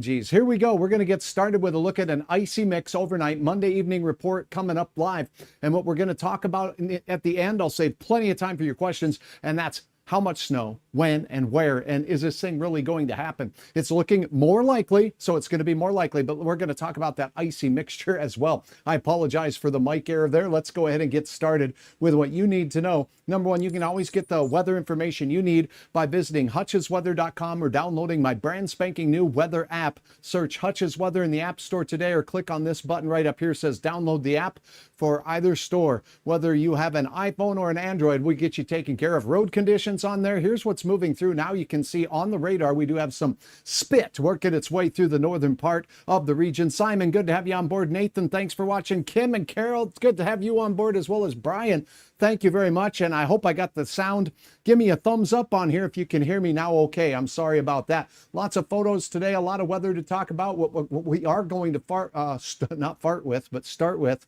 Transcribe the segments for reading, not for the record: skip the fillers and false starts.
Here we go. We're going to get started with a look at an icy mix overnight Monday evening report coming up live. And what we're going to talk about at the end, I'll save plenty of time for your questions, and that's how much snow, when, and where, and is this thing really going to happen? It's looking more likely, so it's going to be more likely, but we're going to talk about that icy mixture as well. I apologize for the mic error there. Let's go ahead and get started with what you need to know. Number one, you can always get the weather information you need by visiting hutchesweather.com or downloading my brand spanking new weather app. Search Hutch's Weather in the App Store today or click on this button right up here. It says download the app for either store. Whether you have an iPhone or an Android, we get you taken care of. Road conditions on there. Here's what's moving through now. You can see on the radar, we do have some spit working its way through the northern part of the region. Simon, good to have you on board. Nathan, thanks for watching. Kim and Carol, it's good to have you on board, as well as Brian. Thank you very much, and I hope I got the sound. Give me a thumbs up on here if you can hear me now okay. I'm sorry about that. Lots of photos today, a lot of weather to talk about. What we are going to start with.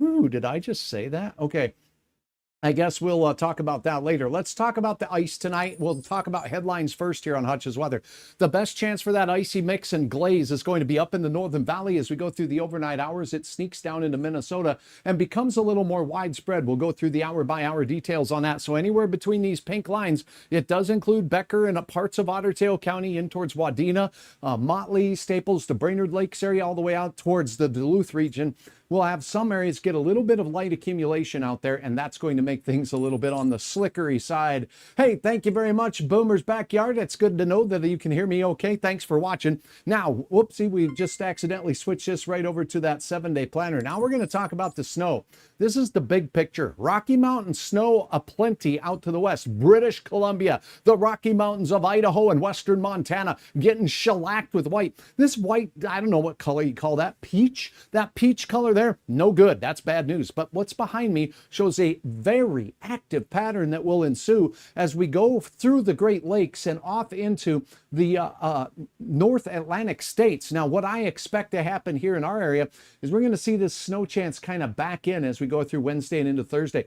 Ooh, did I just say that? Okay. I guess we'll talk about that later. Let's talk about the ice tonight. We'll talk about headlines first here on Hutch's Weather. The best chance for that icy mix and glaze is going to be up in the Northern Valley as we go through the overnight hours. It sneaks down into Minnesota and becomes a little more widespread. We'll go through the hour-by-hour details on that. So anywhere between these pink lines, it does include Becker and parts of Otter Tail County in towards Wadena, Motley, Staples to Brainerd Lakes area, all the way out towards the Duluth region. We'll have some areas get a little bit of light accumulation out there, and that's going to make things a little bit on the slickery side. Hey, thank you very much, Boomer's Backyard. It's good to know that you can hear me okay. Thanks for watching. Now, whoopsie, we just accidentally switched this right over to that 7-day planner. Now we're going to talk about the snow. This is the big picture. Rocky Mountain snow aplenty out to the west. British Columbia, the Rocky Mountains of Idaho and western Montana getting shellacked with white. This white, I don't know what color you call that, peach? That peach color there, no good. That's bad news. But what's behind me shows a very active pattern that will ensue as we go through the Great Lakes and off into the North Atlantic states. Now, what I expect to happen here in our area is we're going to see this snow chance kind of back in as we go through Wednesday and into Thursday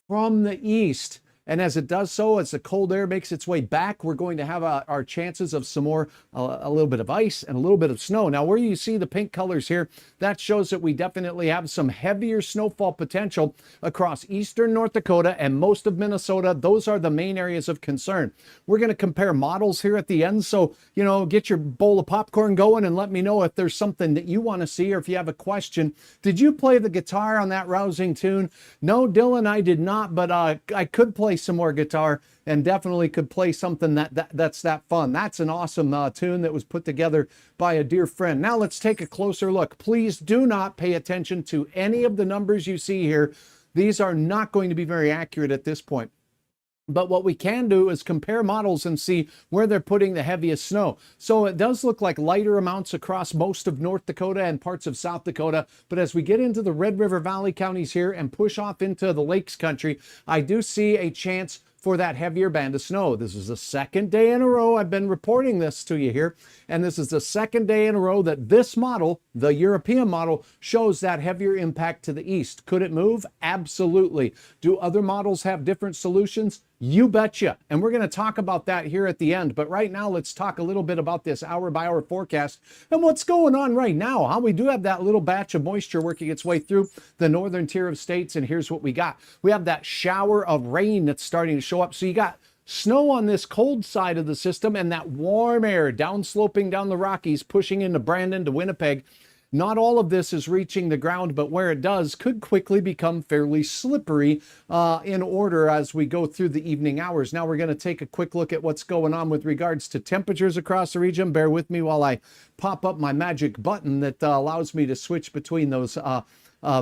from the east. And as it does so, as the cold air makes its way back, we're going to have our chances of some more, a little bit of ice and a little bit of snow. Now, where you see the pink colors here, that shows that we definitely have some heavier snowfall potential across eastern North Dakota and most of Minnesota. Those are the main areas of concern. We're going to compare models here at the end. So, you know, get your bowl of popcorn going and let me know if there's something that you want to see or if you have a question. Did you play the guitar on that rousing tune? No, Dylan, I did not, but I could play some more guitar and definitely could play something that's that fun. That's an awesome tune that was put together by a dear friend. Now let's take a closer look. Please do not pay attention to any of the numbers you see here. These are not going to be very accurate at this point. But what we can do is compare models and see where they're putting the heaviest snow. So it does look like lighter amounts across most of North Dakota and parts of South Dakota. But as we get into the Red River Valley counties here and push off into the Lakes country, I do see a chance for that heavier band of snow. This is the second day in a row I've been reporting this to you here. And this is the second day in a row that this model, the European model, shows that heavier impact to the east. Could it move? Absolutely. Do other models have different solutions? You betcha. And we're going to talk about that here at the end. But right now, let's talk a little bit about this hour-by-hour forecast and what's going on right now. How we do have that little batch of moisture working its way through the northern tier of states. And here's what we got. We have that shower of rain that's starting to show up. So you got snow on this cold side of the system and that warm air downsloping down the Rockies, pushing into Brandon to Winnipeg. Not all of this is reaching the ground, but where it does could quickly become fairly slippery in order as we go through the evening hours. Now we're going to take a quick look at what's going on with regards to temperatures across the region. Bear with me while I pop up my magic button that allows me to switch between those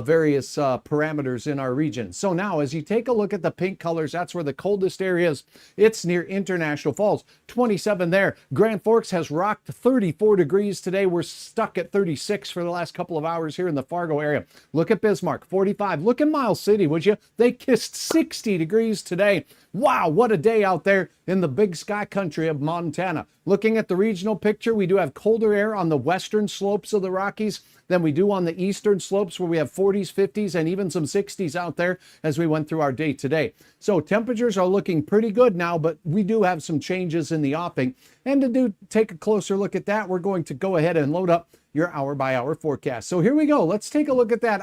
various parameters in our region. So now as you take a look at the pink colors, that's where the coldest area is. It's near International Falls, 27 there. Grand Forks has rocked 34 degrees today. We're stuck at 36 for the last couple of hours here in the Fargo area. Look at Bismarck, 45. Look at Miles City, would you? They kissed 60 degrees today. Wow, what a day out there in the big sky country of Montana. Looking at the regional picture, we do have colder air on the western slopes of the Rockies than we do on the eastern slopes, where we have 40s, 50s, and even some 60s out there as we went through our day today. So temperatures are looking pretty good now, but we do have some changes in the offing. And to take a closer look at that, we're going to go ahead and load up your hour-by-hour forecast. So here we go. Let's take a look at that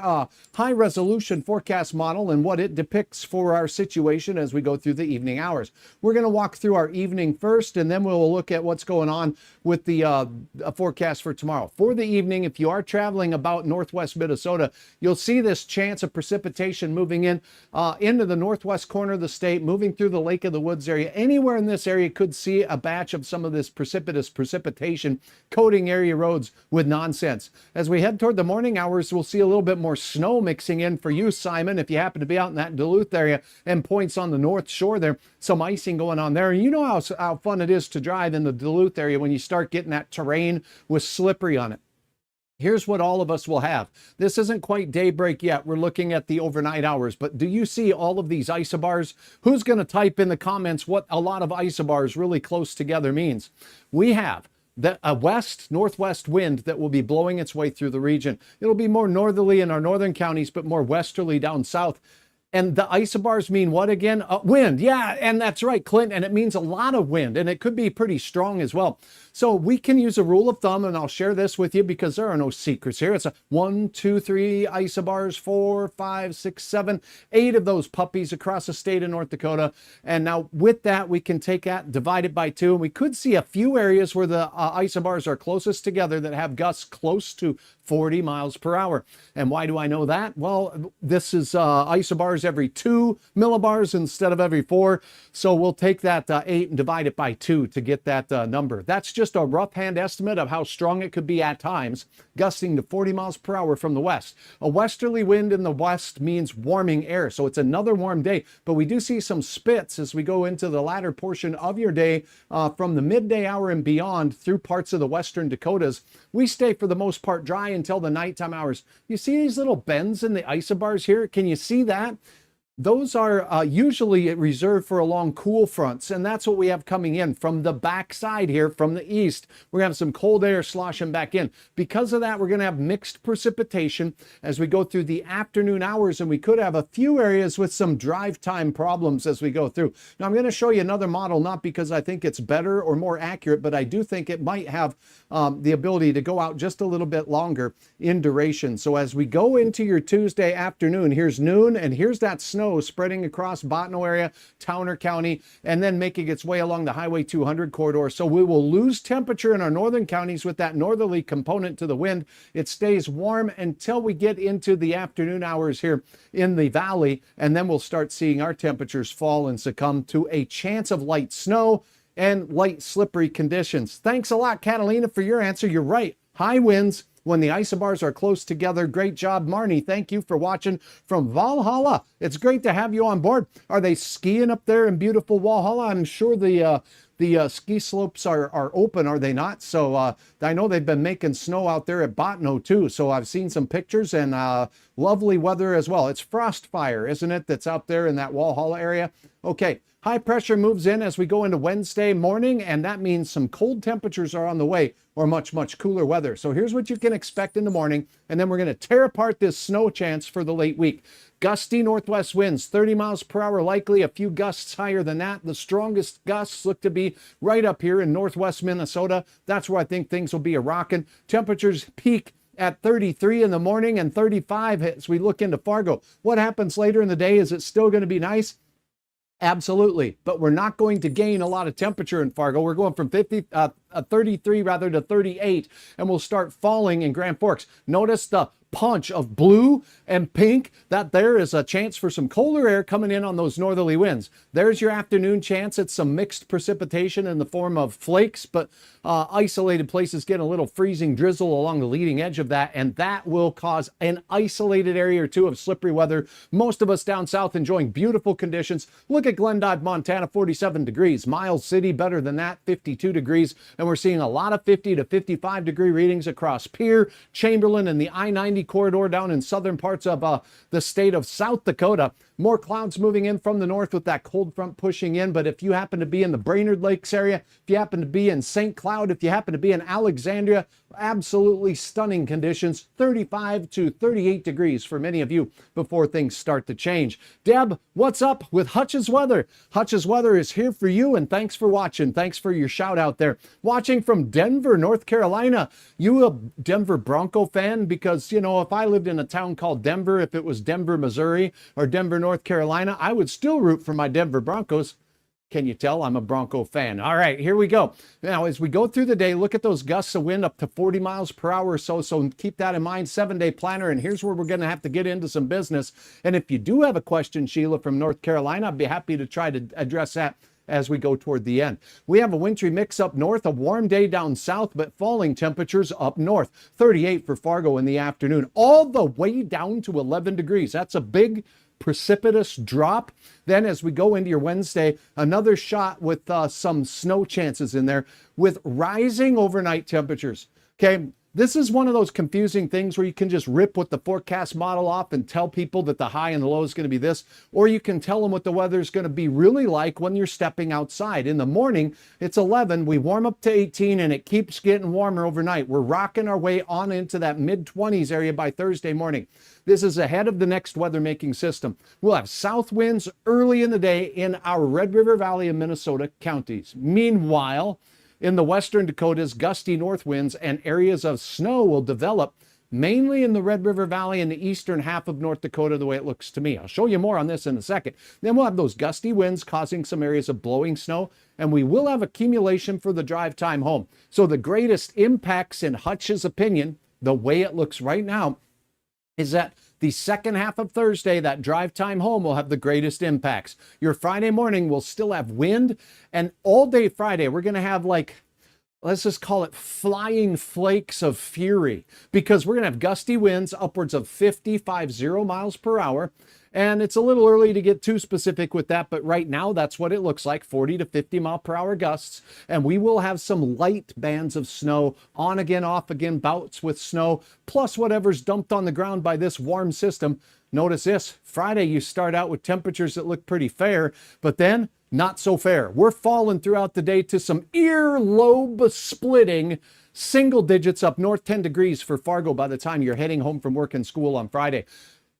high-resolution forecast model and what it depicts for our situation as we go through the evening hours. We're going to walk through our evening first, and then we'll look at what's going on with the forecast for tomorrow. For the evening, if you are traveling about northwest Minnesota, you'll see this chance of precipitation moving into the northwest corner of the state, moving through the Lake of the Woods area. Anywhere in this area could see a batch of some of this precipitous precipitation coating area roads with nonsense. As we head toward the morning hours, we'll see a little bit more snow mixing in for you, Simon, if you happen to be out in that Duluth area and points on the north shore there, some icing going on there. You know how fun it is to drive in the Duluth area when you start getting that terrain with slippery on it. Here's what all of us will have. This isn't quite daybreak yet. We're looking at the overnight hours, but do you see all of these isobars? Who's going to type in the comments what a lot of isobars really close together means? We have a northwest wind that will be blowing its way through the region. It'll be more northerly in our northern counties, but more westerly down south. And the isobars mean what again? Wind. Yeah, and that's right, Clint. And it means a lot of wind, and it could be pretty strong as well. So we can use a rule of thumb, and I'll share this with you because there are no secrets here. It's 1, 2, 3 isobars, 4, 5, 6, 7, 8 of those puppies across the state of North Dakota. And now with that, we can take that, divide it by 2, and we could see a few areas where the isobars are closest together that have gusts close to 40 miles per hour. And why do I know that? Well, this is isobars every 2 millibars instead of every 4. So we'll take that 8 and divide it by 2 to get that number. That's just a rough hand estimate of how strong it could be at times, gusting to 40 miles per hour from the west. A westerly wind in the west means warming air, so it's another warm day. But we do see some spits as we go into the latter portion of your day from the midday hour and beyond through parts of the western Dakotas. We stay for the most part dry until the nighttime hours. You see these little bends in the isobars here? Can you see that? Those are usually reserved for along cool fronts, and that's what we have coming in from the backside here from the east. We're going to have some cold air sloshing back in. Because of that, we're going to have mixed precipitation as we go through the afternoon hours, and we could have a few areas with some drive time problems as we go through. Now, I'm going to show you another model, not because I think it's better or more accurate, but I do think it might have the ability to go out just a little bit longer in duration. So as we go into your Tuesday afternoon, here's noon, and here's that snow spreading across Bottineau area, Towner County, and then making its way along the Highway 200 corridor. So we will lose temperature in our northern counties with that northerly component to the wind. It stays warm until we get into the afternoon hours here in the valley, and then we'll start seeing our temperatures fall and succumb to a chance of light snow and light slippery conditions. Thanks a lot, Catalina, for your answer. You're right. High winds when the isobars are close together. Great job, Marnie. Thank you for watching from Valhalla. It's great to have you on board. Are they skiing up there in beautiful Valhalla? I'm sure the ski slopes are open, are they not? So I know they've been making snow out there at Bottineau too. So I've seen some pictures and lovely weather as well. It's frost fire, isn't it? That's out there in that Walhalla area. Okay. High pressure moves in as we go into Wednesday morning, and that means some cold temperatures are on the way or much, much cooler weather. So here's what you can expect in the morning, and then we're going to tear apart this snow chance for the late week. Gusty northwest winds, 30 miles per hour likely, a few gusts higher than that. The strongest gusts look to be right up here in northwest Minnesota. That's where I think things will be a-rocking. Temperatures peak at 33 in the morning and 35 as we look into Fargo. What happens later in the day? Is it still going to be nice? Absolutely, but we're not going to gain a lot of temperature in Fargo. We're going from 33 rather to 38, and we'll start falling in Grand Forks. Notice the punch of blue and pink. That there is a chance for some colder air coming in on those northerly winds. There's your afternoon chance at some mixed precipitation in the form of flakes, but isolated places get a little freezing drizzle along the leading edge of that, and that will cause an isolated area or two of slippery weather. Most of us down south enjoying beautiful conditions. Look at Glendive, Montana, 47 degrees. Miles City, better than that, 52 degrees. And we're seeing a lot of 50 to 55 degree readings across Pierre, Chamberlain, and the I-90 corridor down in southern parts of the state of South Dakota. More clouds moving in from the north with that cold front pushing in. But if you happen to be in the Brainerd Lakes area, if you happen to be in St. Cloud, if you happen to be in Alexandria, absolutely stunning conditions, 35 to 38 degrees for many of you before things start to change. Deb, what's up with Hutch's weather? Hutch's weather is here for you, and thanks for watching. Thanks for your shout out there. Watching from Denver, North Carolina. You a Denver Bronco fan? Because, you know, if I lived in a town called Denver, if it was Denver, Missouri or Denver, North Carolina, I would still root for my Denver Broncos. Can you tell I'm a Bronco fan? All right, here we go. Now, as we go through the day, look at those gusts of wind up to 40 miles per hour or so. So keep that in mind, 7-day planner. And here's where we're going to have to get into some business. And if you do have a question, Sheila from North Carolina, I'd be happy to try to address that as we go toward the end. We have a wintry mix up north, a warm day down south, but falling temperatures up north. 38 for Fargo in the afternoon, all the way down to 11 degrees. That's a big precipitous drop. Then as we go into your Wednesday, another shot with some snow chances in there with rising overnight temperatures. Okay, this is one of those confusing things where you can just rip what the forecast model off and tell people that the high and the low is going to be this, or you can tell them what the weather is going to be really like when you're stepping outside. In the morning, it's 11, we warm up to 18, and it keeps getting warmer overnight. We're rocking our way on into that mid-20s area by Thursday morning. This is ahead of the next weather-making system. We'll have south winds early in the day in our Red River Valley and Minnesota counties. Meanwhile, in the western Dakotas, gusty north winds and areas of snow will develop mainly in the Red River Valley and the eastern half of North Dakota, the way it looks to me. I'll show you more on this in a second. Then we'll have those gusty winds causing some areas of blowing snow, and we will have accumulation for the drive time home. So the greatest impacts, in Hutch's opinion, the way it looks right now, is that the second half of Thursday, that drive time home, will have the greatest impacts. Your Friday morning will still have wind, and all day Friday, we're going to have, like, let's just call it flying flakes of fury, because we're going to have gusty winds upwards of 50 miles per hour. And it's a little early to get too specific with that, but right now that's what it looks like, 40 to 50 mile per hour gusts. And we will have some light bands of snow, on again, off again, bouts with snow, plus whatever's dumped on the ground by this warm system. Notice this, Friday you start out with temperatures that look pretty fair, but then not so fair. We're falling throughout the day to some earlobe splitting single digits up north, 10 degrees for Fargo by the time you're heading home from work and school on Friday.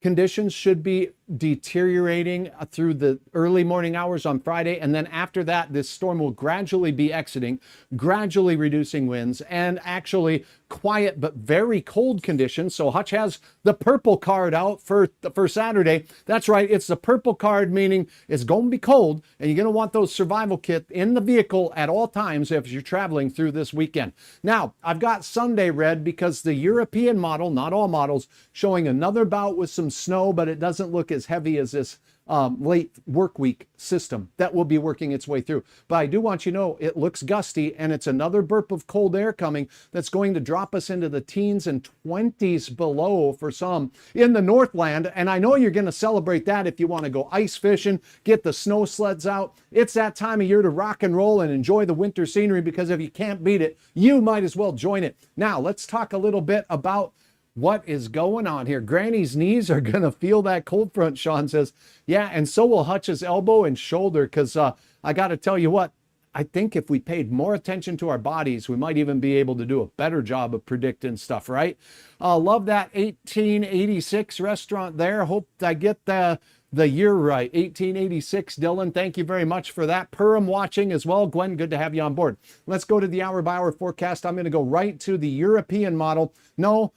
Conditions should be deteriorating through the early morning hours on Friday, and then after that, this storm will gradually be exiting, gradually reducing winds, and actually quiet but very cold conditions. So Hutch has the purple card out for Saturday. That's right, it's the purple card, meaning it's going to be cold, and you're going to want those survival kit in the vehicle at all times if you're traveling through this weekend. Now, I've got Sunday red because the European model, not all models, showing another bout with some snow, but it doesn't look as heavy as this late work week system that will be working its way through. But I do want you to know it looks gusty, and it's another burp of cold air coming that's going to drop us into the teens and 20s below for some in the Northland. And I know you're going to celebrate that if you want to go ice fishing, get the snow sleds out. It's that time of year to rock and roll and enjoy the winter scenery, because if you can't beat it, you might as well join it. Now, let's talk a little bit about what is going on here. Granny's knees are going to feel that cold front, Sean says. Yeah, and so will Hutch's elbow and shoulder, because I got to tell you what, I think if we paid more attention to our bodies, we might even be able to do a better job of predicting stuff, right? Love that 1886 restaurant there. Hope I get the year right. 1886, Dylan. Thank you very much for that. Purim watching as well. Gwen, good to have you on board. Let's go to the hour-by-hour forecast. I'm going to go right to the European model. No,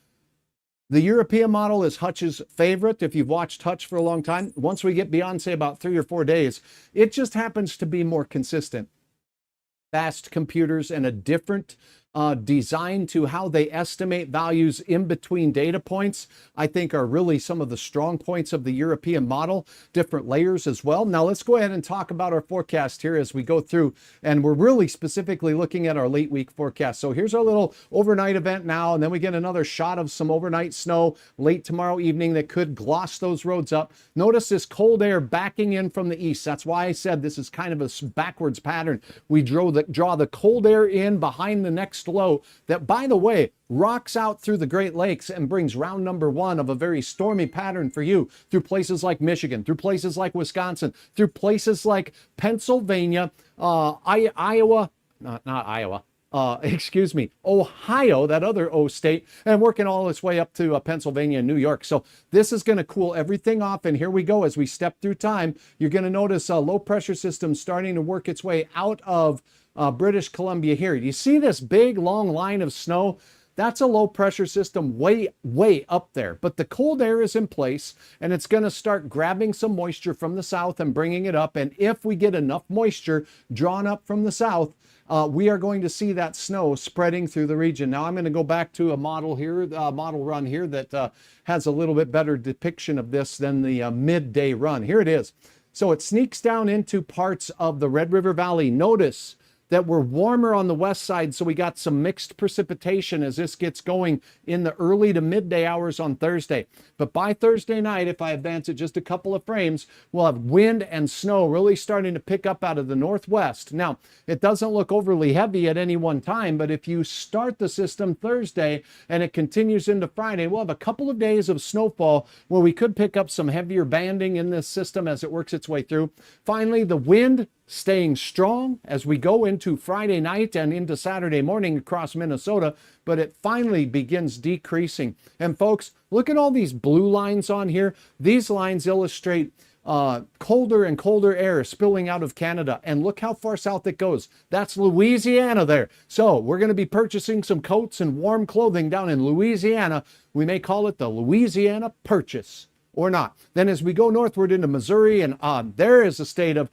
the European model is Hutch's favorite. If you've watched Hutch for a long time, once we get beyond, say, about 3 or 4 days, it just happens to be more consistent. Fast computers and a different design to how they estimate values in between data points, I think are really some of the strong points of the European model, different layers as well. Now let's go ahead and talk about our forecast here as we go through, and we're really specifically looking at our late week forecast. So here's our little overnight event now, and then we get another shot of some overnight snow late tomorrow evening that could gloss those roads up. Notice this cold air backing in from the east. That's why I said this is kind of a backwards pattern. We draw the cold air in behind the next low that, by the way, rocks out through the Great Lakes and brings round number 1 of a very stormy pattern for you through places like Michigan, through places like Wisconsin, through places like Pennsylvania, Iowa, not Iowa, excuse me, Ohio, that other O state, and working all its way up to Pennsylvania and New York. So this is going to cool everything off. And here we go. As we step through time, you're going to notice a low pressure system starting to work its way out of British Columbia here. You see this big long line of snow? That's a low pressure system way, way up there. But the cold air is in place, and it's going to start grabbing some moisture from the south and bringing it up. And if we get enough moisture drawn up from the south, we are going to see that snow spreading through the region. Now I'm going to go back to a model here, model run here that has a little bit better depiction of this than the midday run. Here it is. So it sneaks down into parts of the Red River Valley. Notice that we're warmer on the west side, so we got some mixed precipitation as this gets going in the early to midday hours on Thursday. But by Thursday night, if I advance it just a couple of frames, we'll have wind and snow really starting to pick up out of the northwest. Now, it doesn't look overly heavy at any one time, but if you start the system Thursday and it continues into Friday, we'll have a couple of days of snowfall where we could pick up some heavier banding in this system as it works its way through. Finally, the wind staying strong as we go into Friday night and into Saturday morning across Minnesota, but it finally begins decreasing. And folks, look at all these blue lines on here. These lines illustrate colder and colder air spilling out of Canada. And look how far south it goes. That's Louisiana there. So we're going to be purchasing some coats and warm clothing down in Louisiana. We may call it the Louisiana Purchase. Or not. Then as we go northward into Missouri and there is a state of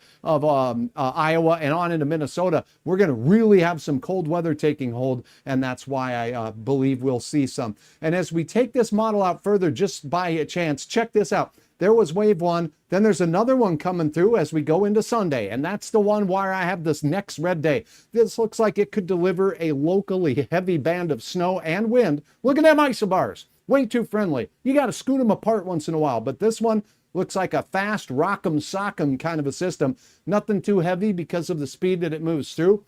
Iowa and on into Minnesota, we're going to really have some cold weather taking hold, and that's why I believe we'll see some. And as we take this model out further, just by a chance, check this out. There was wave one, then there's another one coming through as we go into Sunday, and that's the one where I have this next red day. This looks like it could deliver a locally heavy band of snow and wind. Look at them isobars. Way too friendly. You got to scoot them apart once in a while. But this one looks like a fast rock'em sock'em kind of a system. Nothing too heavy because of the speed that it moves through.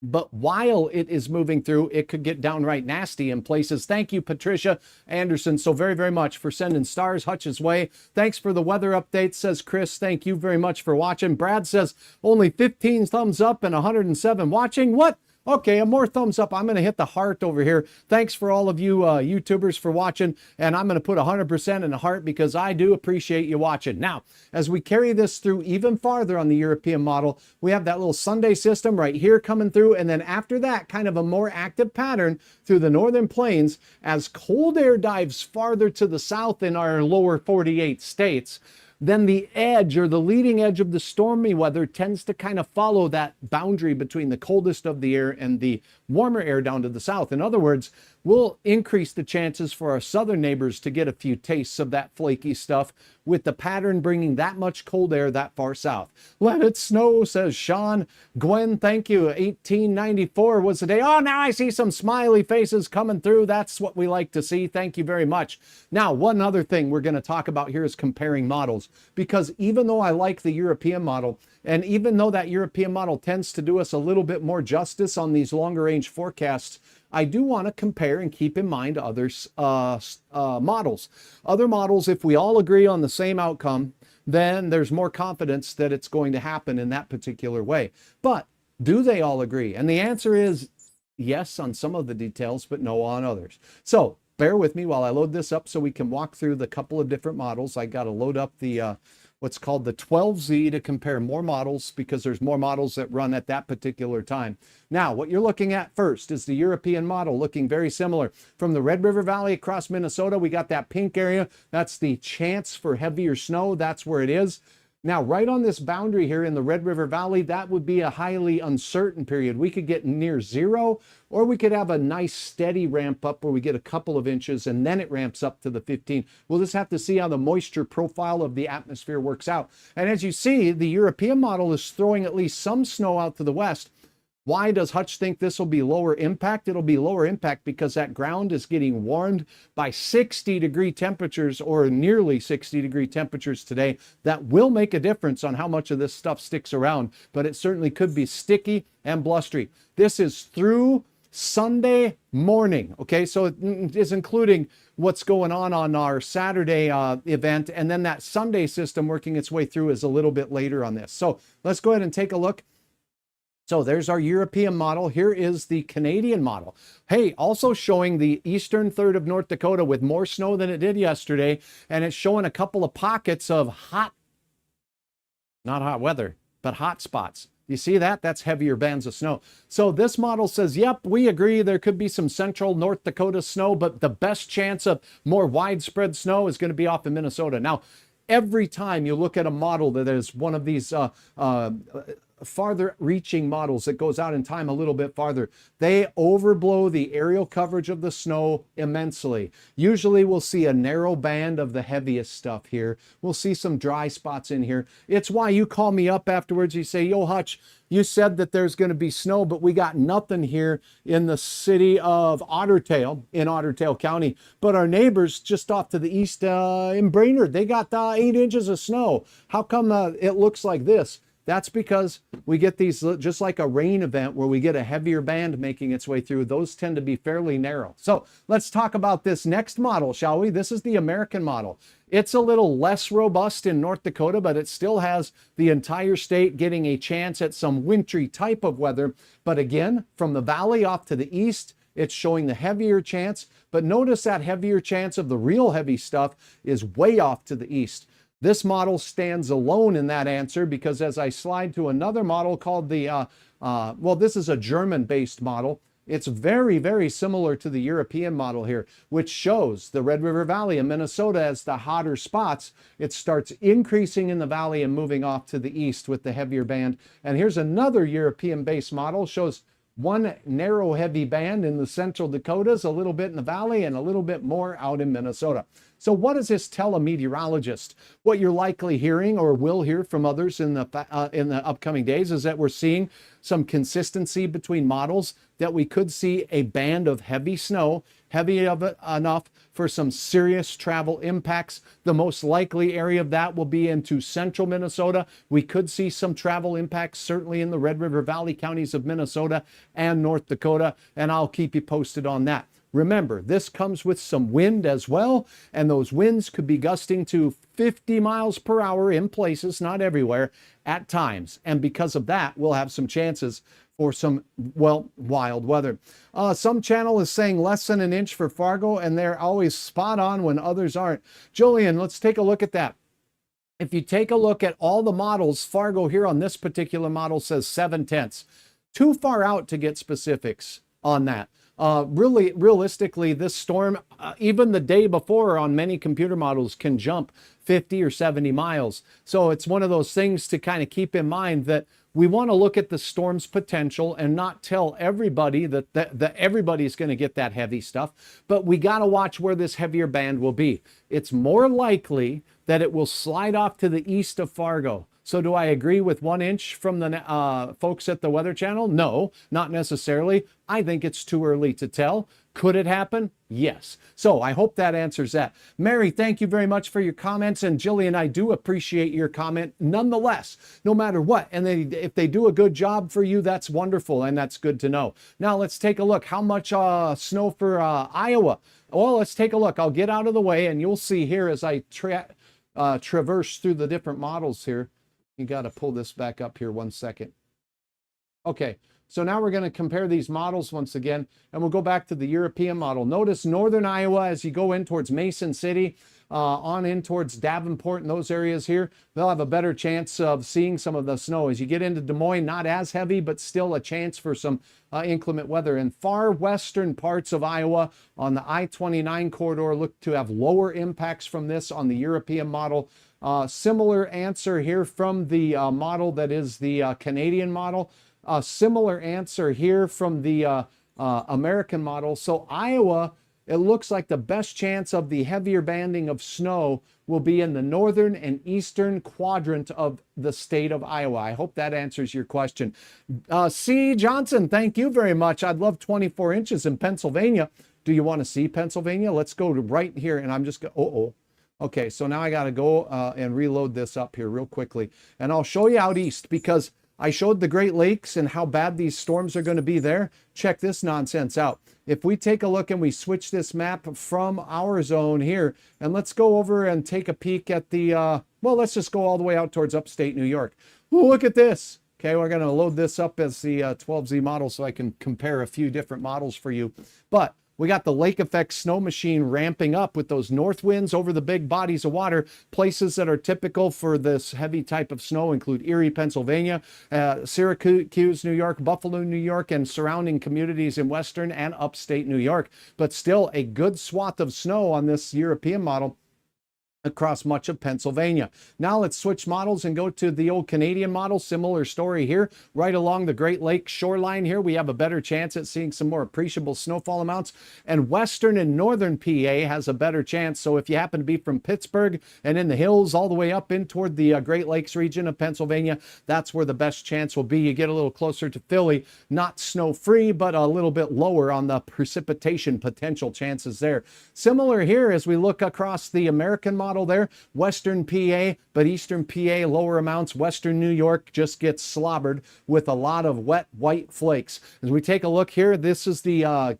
But while it is moving through, it could get downright nasty in places. Thank you, Patricia Anderson, so very, very much for sending stars Hutch's way. Thanks for the weather update, says Chris. Thank you very much for watching. Brad says only 15 thumbs up and 107 watching. What? Okay, more thumbs up. I'm going to hit the heart over here. Thanks for all of you YouTubers for watching. And I'm going to put 100% in the heart because I do appreciate you watching. Now, as we carry this through even farther on the European model, we have that little Sunday system right here coming through. And then after that, kind of a more active pattern through the northern plains as cold air dives farther to the south in our lower 48 states. Then the edge or the leading edge of the stormy weather tends to kind of follow that boundary between the coldest of the air and the warmer air down to the south. In other words, we'll increase the chances for our southern neighbors to get a few tastes of that flaky stuff with the pattern bringing that much cold air that far south. Let it snow, says Sean. Gwen, thank you. 1894 was the day. Oh, now I see some smiley faces coming through. That's what we like to see. Thank you very much. Now, one other thing we're going to talk about here is comparing models, because even though I like the European model, and even though that European model tends to do us a little bit more justice on these longer range forecasts, I do want to compare and keep in mind other models. Other models, if we all agree on the same outcome, then there's more confidence that it's going to happen in that particular way. But do they all agree? And the answer is yes on some of the details, but no on others. So bear with me while I load this up so we can walk through the couple of different models. I got to load up the what's called the 12Z to compare more models, because there's more models that run at that particular time. Now, what you're looking at first is the European model, looking very similar. From the Red River Valley across Minnesota, we got that pink area. That's the chance for heavier snow. That's where it is. Now, right on this boundary here in the Red River Valley, that would be a highly uncertain period. We could get near zero, or we could have a nice steady ramp up where we get a couple of inches and then it ramps up to the 15. We'll just have to see how the moisture profile of the atmosphere works out. And as you see, the European model is throwing at least some snow out to the west. Why does Hutch think this will be lower impact? It'll be lower impact because that ground is getting warmed by 60-degree temperatures, or nearly 60-degree temperatures today. That will make a difference on how much of this stuff sticks around, but it certainly could be sticky and blustery. This is through Sunday morning, okay? So it is including what's going on our Saturday event, and then that Sunday system working its way through is a little bit later on this. So let's go ahead and take a look. So there's our European model. Here is the Canadian model. Hey, also showing the eastern third of North Dakota with more snow than it did yesterday. And it's showing a couple of pockets of not hot weather, but hot spots. You see that? That's heavier bands of snow. So this model says, yep, we agree there could be some central North Dakota snow, but the best chance of more widespread snow is going to be off in Minnesota. Now, every time you look at a model that is one of these farther reaching models that goes out in time a little bit farther, they overblow the aerial coverage of the snow immensely. Usually we'll see a narrow band of the heaviest stuff here. We'll see some dry spots in here. It's why you call me up afterwards. You say, yo, Hutch, you said that there's going to be snow, but we got nothing here in the city of Otter Tail, in Otter Tail County. But our neighbors just off to the east in Brainerd, they got 8 inches of snow. How come it looks like this? That's because we get these, just like a rain event where we get a heavier band making its way through. Those tend to be fairly narrow. So let's talk about this next model, shall we? This is the American model. It's a little less robust in North Dakota, but it still has the entire state getting a chance at some wintry type of weather. But again, from the valley off to the east, it's showing the heavier chance. But notice that heavier chance of the real heavy stuff is way off to the east. This model stands alone in that answer because as I slide to another model called the, well, this is a German-based model. It's very, very similar to the European model here, which shows the Red River Valley in Minnesota as the hotter spots. It starts increasing in the valley and moving off to the east with the heavier band. And here's another European-based model, shows one narrow heavy band in the central Dakotas, a little bit in the valley, and a little bit more out in Minnesota. So what does this tell a meteorologist? What you're likely hearing or will hear from others in the upcoming days is that we're seeing some consistency between models, that we could see a band of heavy snow, heavy enough for some serious travel impacts. The most likely area of that will be into central Minnesota. We could see some travel impacts, certainly in the Red River Valley counties of Minnesota and North Dakota, and I'll keep you posted on that. Remember, this comes with some wind as well, and those winds could be gusting to 50 miles per hour in places, not everywhere, at times. And because of that, we'll have some chances for some, well, wild weather. Some channel is saying less than an inch for Fargo, and they're always spot on when others aren't. Julian, let's take a look at that. If you take a look at all the models, Fargo here on this particular model says 7/10. Too far out to get specifics on that. Really, realistically, this storm, even the day before on many computer models, can jump 50 or 70 miles. So it's one of those things to kind of keep in mind that we want to look at the storm's potential and not tell everybody that everybody's going to get that heavy stuff. But we got to watch where this heavier band will be. It's more likely that it will slide off to the east of Fargo. So do I agree with 1 inch from the folks at the Weather Channel? No, not necessarily. I think it's too early to tell. Could it happen? Yes. So I hope that answers that. Mary, thank you very much for your comments. And Jillian, I do appreciate your comment nonetheless, no matter what. And if they do a good job for you, that's wonderful. And that's good to know. Now let's take a look. How much snow for Iowa? Well, let's take a look. I'll get out of the way and you'll see here as I traverse through the different models here. You got to pull this back up here 1 second. Okay, so now we're going to compare these models once again, and we'll go back to the European model. Notice northern Iowa as you go in towards Mason City, on in towards Davenport and those areas here, they'll have a better chance of seeing some of the snow. As you get into Des Moines, not as heavy, but still a chance for some inclement weather. In far western parts of Iowa on the I-29 corridor, look to have lower impacts from this on the European model. Similar answer here from the model that is the Canadian model. Similar answer here from the American model. So Iowa, it looks like the best chance of the heavier banding of snow will be in the northern and eastern quadrant of the state of Iowa. I hope that answers your question. C. Johnson, thank you very much. I'd love 24 inches in Pennsylvania. Do you want to see Pennsylvania? Let's go to right here, and I'm just going, okay, so now I got to go and reload this up here real quickly. And I'll show you out east because I showed the Great Lakes and how bad these storms are going to be there. Check this nonsense out. If we take a look and we switch this map from our zone here, and let's go over and take a peek at the, well, let's just go all the way out towards upstate New York. Ooh, look at this. Okay, we're going to load this up as the 12Z model so I can compare a few different models for you. But we got the lake effect snow machine ramping up with those north winds over the big bodies of water. Places that are typical for this heavy type of snow include Erie, Pennsylvania, Syracuse, New York, Buffalo, New York, and surrounding communities in western and upstate New York. But still a good swath of snow on this European model across much of Pennsylvania. Now let's switch models and go to the old Canadian model. Similar story here. Right along the Great Lakes shoreline here, we have a better chance at seeing some more appreciable snowfall amounts. And western and northern PA has a better chance. So if you happen to be from Pittsburgh and in the hills all the way up in toward the Great Lakes region of Pennsylvania, that's where the best chance will be. You get a little closer to Philly, not snow-free, but a little bit lower on the precipitation potential chances there. Similar here as we look across the American model there, western PA, but eastern PA, lower amounts. Western New York just gets slobbered with a lot of wet white flakes. As we take a look here, this is the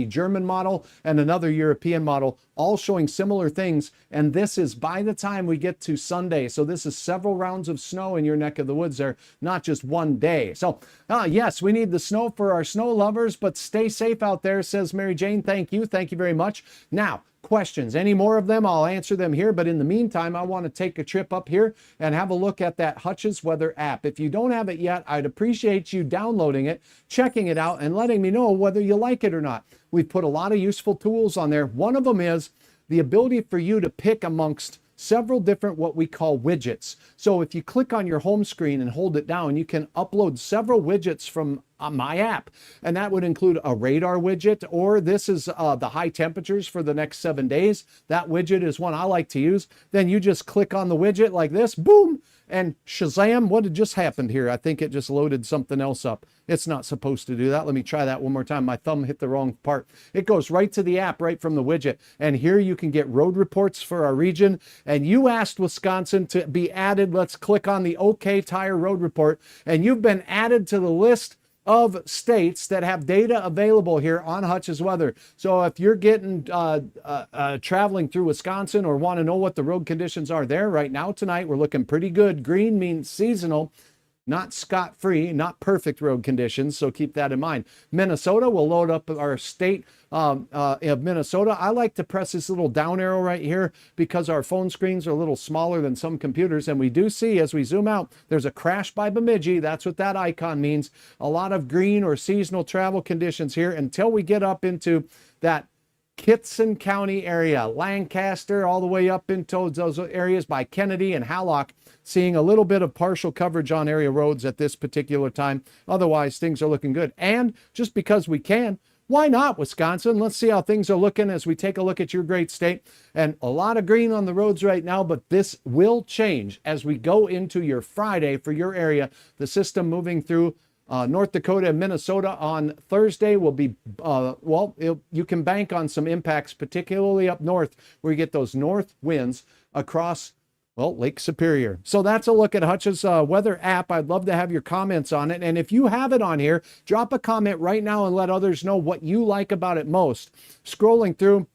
German model and another European model, all showing similar things. And this is by the time we get to Sunday. So this is several rounds of snow in your neck of the woods there, not just one day. So yes, we need the snow for our snow lovers, but stay safe out there, says Mary Jane. Thank you. Thank you very much. Now, questions, any more of them, I'll answer them here. But in the meantime, I want to take a trip up here and have a look at that Hutch's weather app. If you don't have it yet, I'd appreciate you downloading it, checking it out, and letting me know whether you like it or not. We've put a lot of useful tools on there. One of them is the ability for you to pick amongst several different what we call widgets. So if you click on your home screen and hold it down, you can upload several widgets from my app. And that would include a radar widget, or this is the high temperatures for the next 7 days. That widget is one I like to use. Then you just click on the widget like this, boom, and Shazam, what had just happened here? I think it just loaded something else up. It's not supposed to do that. Let me try that one more time. My thumb hit the wrong part. It goes right to the app, right from the widget. And here you can get road reports for our region. And you asked Wisconsin to be added. Let's click on the OK Tire Road Report. And you've been added to the list of states that have data available here on Hutch's weather. So if you're getting traveling through Wisconsin or want to know what the road conditions are there right now tonight, we're looking pretty good. Green means seasonal, not scot-free, not perfect road conditions, so keep that in mind. Minnesota will load up our state of Minnesota. I like to press this little down arrow right here because our phone screens are a little smaller than some computers, and we do see as we zoom out, there's a crash by Bemidji. That's what that icon means. A lot of green or seasonal travel conditions here until we get up into that Kitson County area, Lancaster, all the way up into those areas by Kennedy and Hallock, seeing a little bit of partial coverage on area roads at this particular time. Otherwise, things are looking good. And just because we can, why not Wisconsin? Let's see how things are looking as we take a look at your great state. And a lot of green on the roads right now, but this will change as we go into your Friday for your area. The system moving through North Dakota and Minnesota on Thursday will be, you can bank on some impacts, particularly up north, where you get those north winds across, Lake Superior. So that's a look at Hutch's weather app. I'd love to have your comments on it. And if you have it on here, drop a comment right now and let others know what you like about it most. Scrolling through,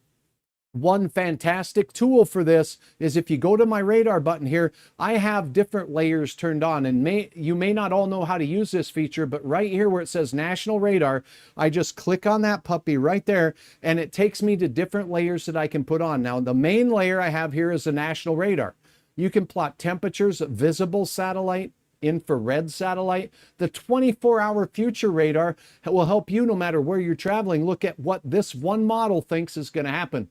one fantastic tool for this is if you go to my radar button here, I have different layers turned on, and you may not all know how to use this feature, but right here where it says National Radar, I just click on that puppy right there, and it takes me to different layers that I can put on. Now, the main layer I have here is the National Radar. You can plot temperatures, visible satellite, infrared satellite. The 24-hour future radar will help you, no matter where you're traveling, look at what this one model thinks is going to happen.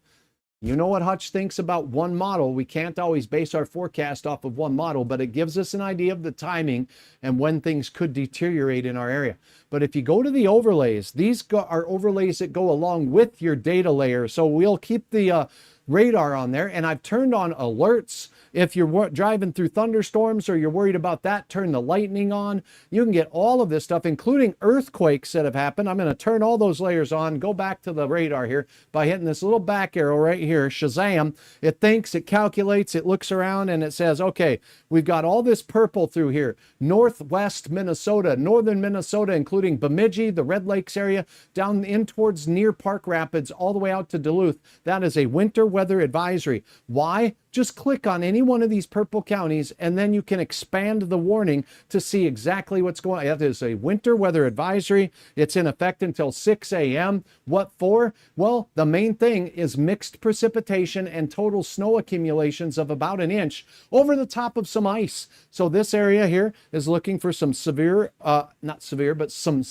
You know what Hutch thinks about one model. We can't always base our forecast off of one model, but it gives us an idea of the timing and when things could deteriorate in our area. But if you go to the overlays, these are overlays that go along with your data layer. So we'll keep the radar on there, and I've turned on alerts. If you're driving through thunderstorms or you're worried about that, turn the lightning on. You can get all of this stuff, including earthquakes that have happened. I'm going to turn all those layers on, go back to the radar here by hitting this little back arrow right here, Shazam. It thinks, it calculates, it looks around, and it says, okay, we've got all this purple through here. Northwest Minnesota, northern Minnesota, including Bemidji, the Red Lakes area, down in towards near Park Rapids, all the way out to Duluth. That is a winter weather advisory. Why? just click on any one of these purple counties, and then you can expand the warning to see exactly what's going on. It is a winter weather advisory. It's in effect until 6 a.m. What for? Well, the main thing is mixed precipitation and total snow accumulations of about an inch over the top of some ice. So this area here is looking for some severe, not severe, but some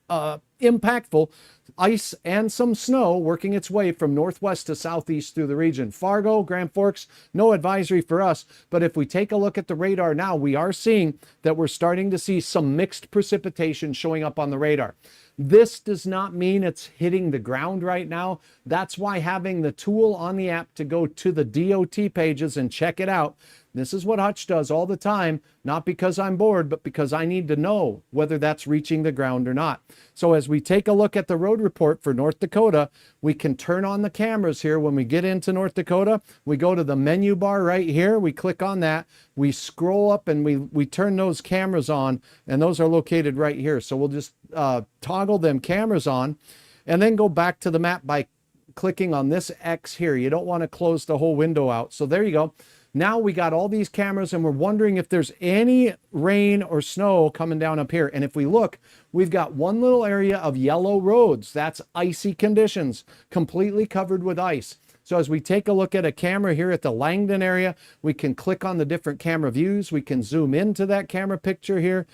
impactful ice and some snow working its way from northwest to southeast through the region. Fargo, Grand Forks, no advisory for us. But if we take a look at the radar now, we are seeing that we're starting to see some mixed precipitation showing up on the radar. This does not mean it's hitting the ground right now. That's why having the tool on the app to go to the DOT pages and check it out. This is what Hutch does all the time, not because I'm bored, but because I need to know whether that's reaching the ground or not. So as we take a look at the road report for North Dakota, we can turn on the cameras here. When we get into North Dakota, we go to the menu bar right here. We click on that. We scroll up and we turn those cameras on, and those are located right here. So we'll just toggle them cameras on and then go back to the map by clicking on this X here. You don't want to close the whole window out. So there you go. Now we got all these cameras and we're wondering if there's any rain or snow coming down up here. And if we look, we've got one little area of yellow roads. That's icy conditions, completely covered with ice. So as we take a look at a camera here at the Langdon area, we can click on the different camera views. We can zoom into that camera picture here.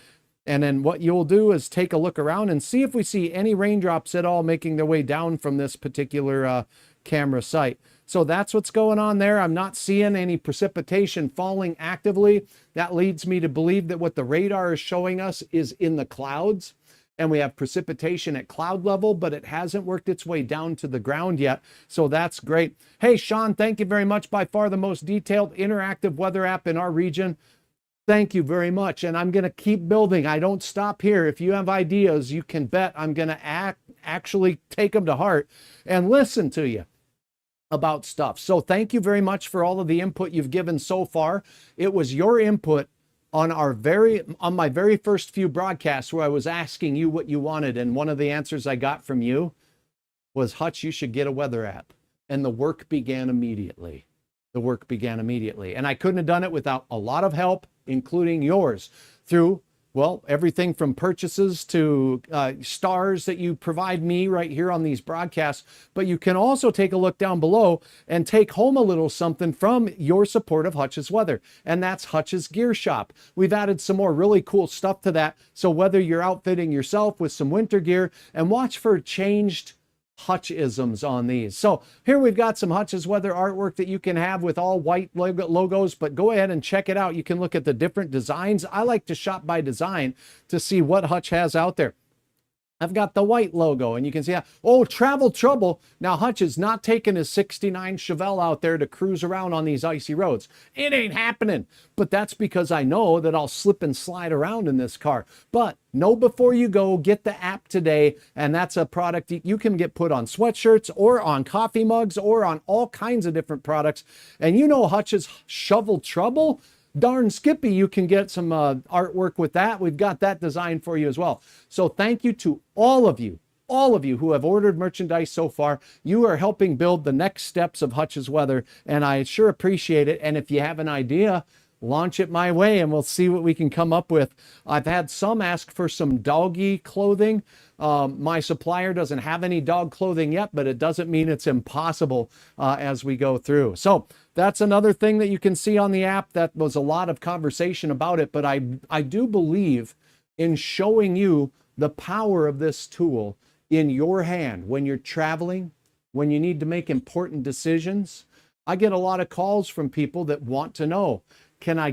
And then what you'll do is take a look around and see if we see any raindrops at all making their way down from this particular camera site. So that's what's going on there. I'm not seeing any precipitation falling actively. That leads me to believe that what the radar is showing us is in the clouds, and we have precipitation at cloud level, but it hasn't worked its way down to the ground yet. So that's great. Hey, Sean, thank you very much. By far the most detailed interactive weather app in our region. Thank you very much. And I'm going to keep building. I don't stop here. If you have ideas, you can bet I'm going to actually take them to heart and listen to you about stuff. So thank you very much for all of the input you've given so far. It was your input on my very first few broadcasts where I was asking you what you wanted. And one of the answers I got from you was, Hutch, you should get a weather app. And the work began immediately. The work began immediately. And I couldn't have done it without a lot of help, including yours, through, well, everything from purchases to stars that you provide me right here on these broadcasts. But you can also take a look down below and take home a little something from your support of Hutch's Weather. And that's Hutch's Gear Shop. We've added some more really cool stuff to that. So whether you're outfitting yourself with some winter gear, and watch for changed Hutch-isms on these. So here we've got some Hutch's Weather artwork that you can have with all white logos, but go ahead and check it out. You can look at the different designs. I like to shop by design to see what Hutch has out there. I've got the white logo, and you can see, oh, travel trouble. Now, Hutch is not taking his 69 Chevelle out there to cruise around on these icy roads. It ain't happening. But that's because I know that I'll slip and slide around in this car. But know before you go, get the app today, and that's a product you can get put on sweatshirts or on coffee mugs or on all kinds of different products. And you know Hutch's Shovel Trouble? Darn Skippy, you can get some artwork with that. We've got that designed for you as well. So thank you to all of you who have ordered merchandise so far. You are helping build the next steps of Hutch's Weather, and I sure appreciate it. And if you have an idea, launch it my way and we'll see what we can come up with. I've had some ask for some doggy clothing. My supplier doesn't have any dog clothing yet, but it doesn't mean it's impossible as we go through. So that's another thing that you can see on the app. That was a lot of conversation about it, but I do believe in showing you the power of this tool in your hand when you're traveling, when you need to make important decisions. I get a lot of calls from people that want to know, can I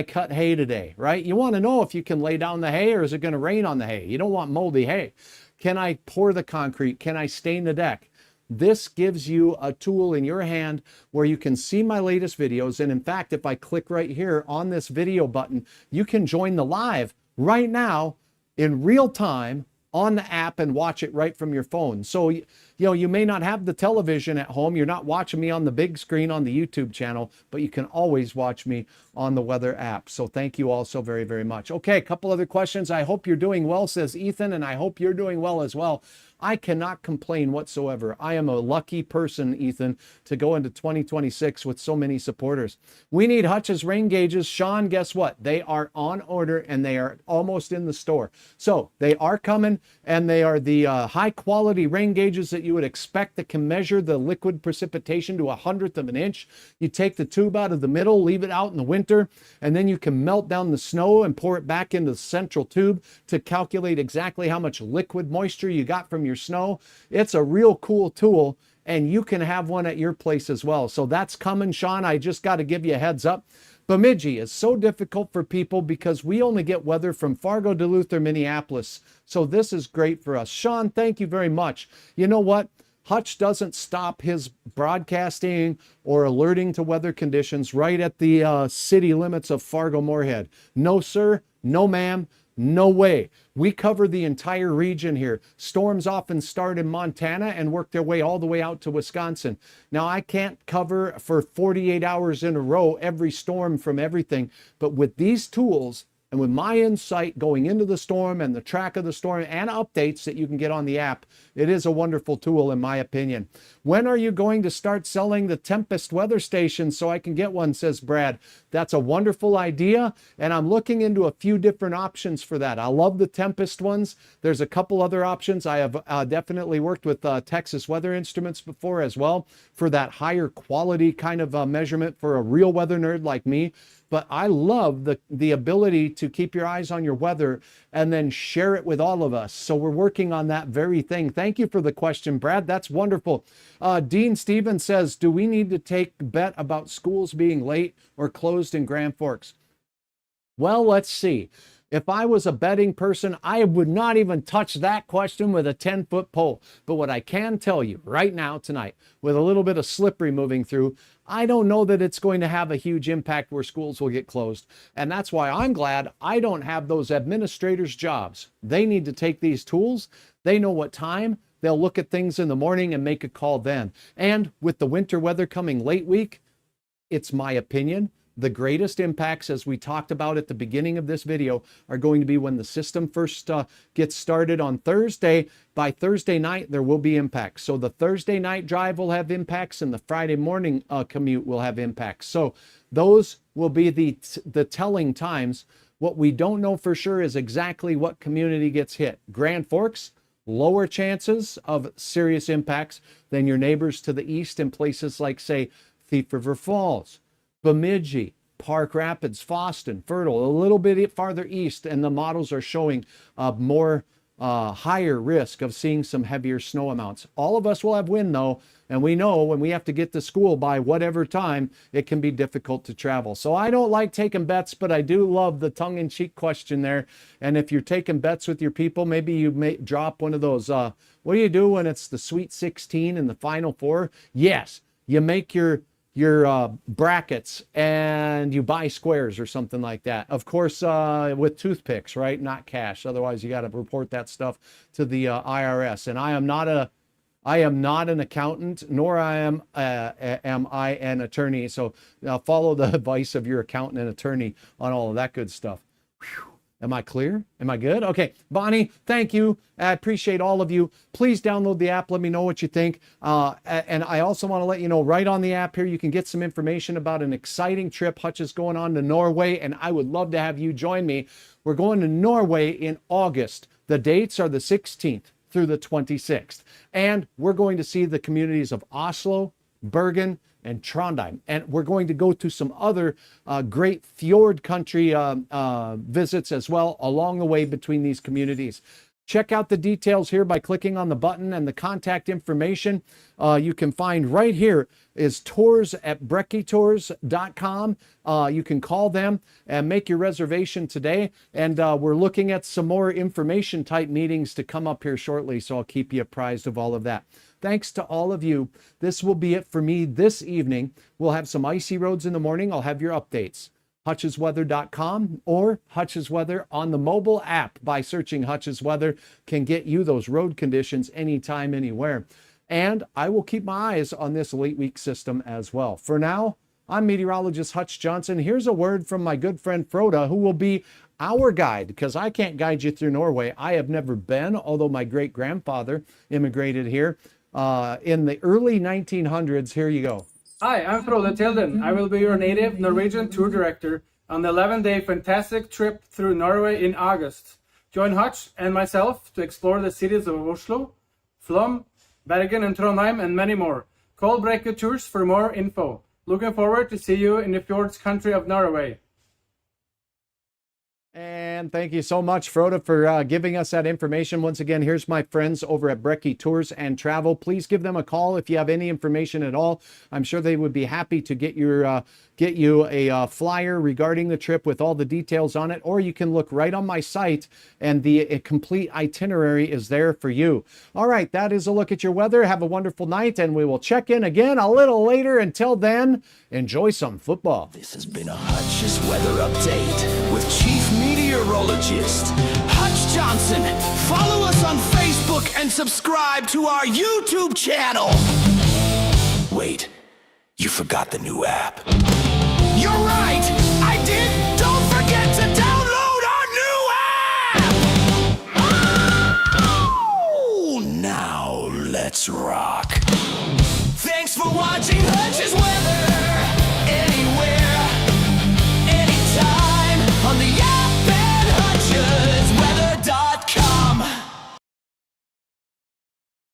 cut hay today, right? You want to know if you can lay down the hay or is it going to rain on the hay? You don't want moldy hay. Can I pour the concrete? Can I stain the deck? This gives you a tool in your hand where you can see my latest videos. And in fact, if I click right here on this video button, you can join the live right now in real time on the app and watch it right from your phone. So, you know, you may not have the television at home. You're not watching me on the big screen on the YouTube channel, but you can always watch me on the weather app. So thank you all so very, very much. Okay, a couple other questions. I hope you're doing well, says Ethan, and I hope you're doing well as well. I cannot complain whatsoever. I am a lucky person, Ethan, to go into 2026 with so many supporters. We need Hutch's rain gauges. Sean, guess what? They are on order and they are almost in the store. So they are coming, and they are the high quality rain gauges that you would expect that can measure the liquid precipitation to 1/100th of an inch. You take the tube out of the middle, leave it out in the winter, and then you can melt down the snow and pour it back into the central tube to calculate exactly how much liquid moisture you got from your snow. It's a real cool tool, and you can have one at your place as well. So that's coming, Sean. I just got to give you a heads up. Bemidji is so difficult for people because we only get weather from Fargo, Duluth, or Minneapolis. So this is great for us. Sean, thank you very much. You know what? Hutch doesn't stop his broadcasting or alerting to weather conditions right at the city limits of Fargo-Moorhead. No, sir. No, ma'am. No way. We cover the entire region here. Storms often start in Montana and work their way all the way out to Wisconsin. Now, I can't cover for 48 hours in a row every storm from everything, but with these tools and with my insight going into the storm and the track of the storm and updates that you can get on the app, it is a wonderful tool in my opinion. When are you going to start selling the Tempest weather station so I can get one, says Brad. That's a wonderful idea, and I'm looking into a few different options for that. I love the Tempest ones. There's a couple other options. I have definitely worked with Texas Weather Instruments before as well for that higher quality kind of measurement for a real weather nerd like me. But I love the ability to keep your eyes on your weather and then share it with all of us. So we're working on that very thing. Thank you for the question, Brad. That's wonderful. Dean Stevens says, do we need to take a bet about schools being late or closed in Grand Forks? Well, let's see. If I was a betting person, I would not even touch that question with a 10-foot pole. But what I can tell you right now, tonight, with a little bit of slippery moving through, I don't know that it's going to have a huge impact where schools will get closed. And that's why I'm glad I don't have those administrators' jobs. They need to take these tools. They know what time. They'll look at things in the morning and make a call then. And with the winter weather coming late week, it's my opinion, the greatest impacts, as we talked about at the beginning of this video, are going to be when the system first gets started on Thursday. By Thursday night, there will be impacts. So the Thursday night drive will have impacts, and the Friday morning commute will have impacts. So those will be the telling times. What we don't know for sure is exactly what community gets hit. Grand Forks, lower chances of serious impacts than your neighbors to the east in places like, say, Thief River Falls, Bemidji, Park Rapids, Foston, Fertile, a little bit farther east, and the models are showing more higher risk of seeing some heavier snow amounts. All of us will have wind though, and we know when we have to get to school by whatever time, it can be difficult to travel. So I don't like taking bets, but I do love the tongue-in-cheek question there. And if you're taking bets with your people, maybe you may drop one of those, what do you do when it's the Sweet 16 and the Final Four? Yes, you make your brackets and you buy squares or something like that. Of course, with toothpicks, right? Not cash. Otherwise, you got to report that stuff to the IRS. And I am not an accountant, nor am I an attorney. So follow the advice of your accountant and attorney on all of that good stuff. Whew. Am I clear? Am I good? Okay, Bonnie, thank you. I appreciate all of you. Please download the app. Let me know what you think. And I also want to let you know, right on the app here, you can get some information about an exciting trip Hutch is going on to Norway, and I would love to have you join me. We're going to Norway in August. The dates are the 16th through the 26th. And we're going to see the communities of Oslo, Bergen, and Trondheim. And we're going to go to some other great fjord country visits as well along the way between these communities. Check out the details here by clicking on the button, and the contact information you can find right here is tours@breckitours.com. You can call them and make your reservation today. And we're looking at some more information type meetings to come up here shortly, so I'll keep you apprised of all of that. Thanks to all of you. This will be it for me this evening. We'll have some icy roads in the morning. I'll have your updates. HutchesWeather.com or Hutch's Weather on the mobile app by searching Hutch's Weather can get you those road conditions anytime, anywhere. And I will keep my eyes on this late week system as well. For now, I'm meteorologist Hutch Johnson. Here's a word from my good friend Froda, who will be our guide, because I can't guide you through Norway. I have never been, although my great-grandfather immigrated here in the early 1900s. Here you go. Hi, I'm Frode Tilden. I will be your native Norwegian tour director on the 11-day fantastic trip through Norway in August. Join Hutch and myself to explore the cities of Oslo, Flåm, Bergen and Trondheim, and many more. Call Brekke Tours for more info. Looking forward to see you in the fjords country of Norway. And thank you so much, Frode, for giving us that information. Once again, here's my friends over at Brekke Tours and Travel. Please give them a call if you have any information at all. I'm sure they would be happy to get you a flyer regarding the trip with all the details on it, or you can look right on my site and the complete itinerary is there for you. All right, that is a look at your weather. Have a wonderful night, and we will check in again a little later. Until then, enjoy some football. This has been a Hutch's weather update with Chief Meteorologist Hutch Johnson. Follow us on Facebook and subscribe to our YouTube channel. Wait, you forgot the new app. You're right, I did. Don't forget to download our new app. Oh, now let's rock. Thanks for watching Hutch's weather.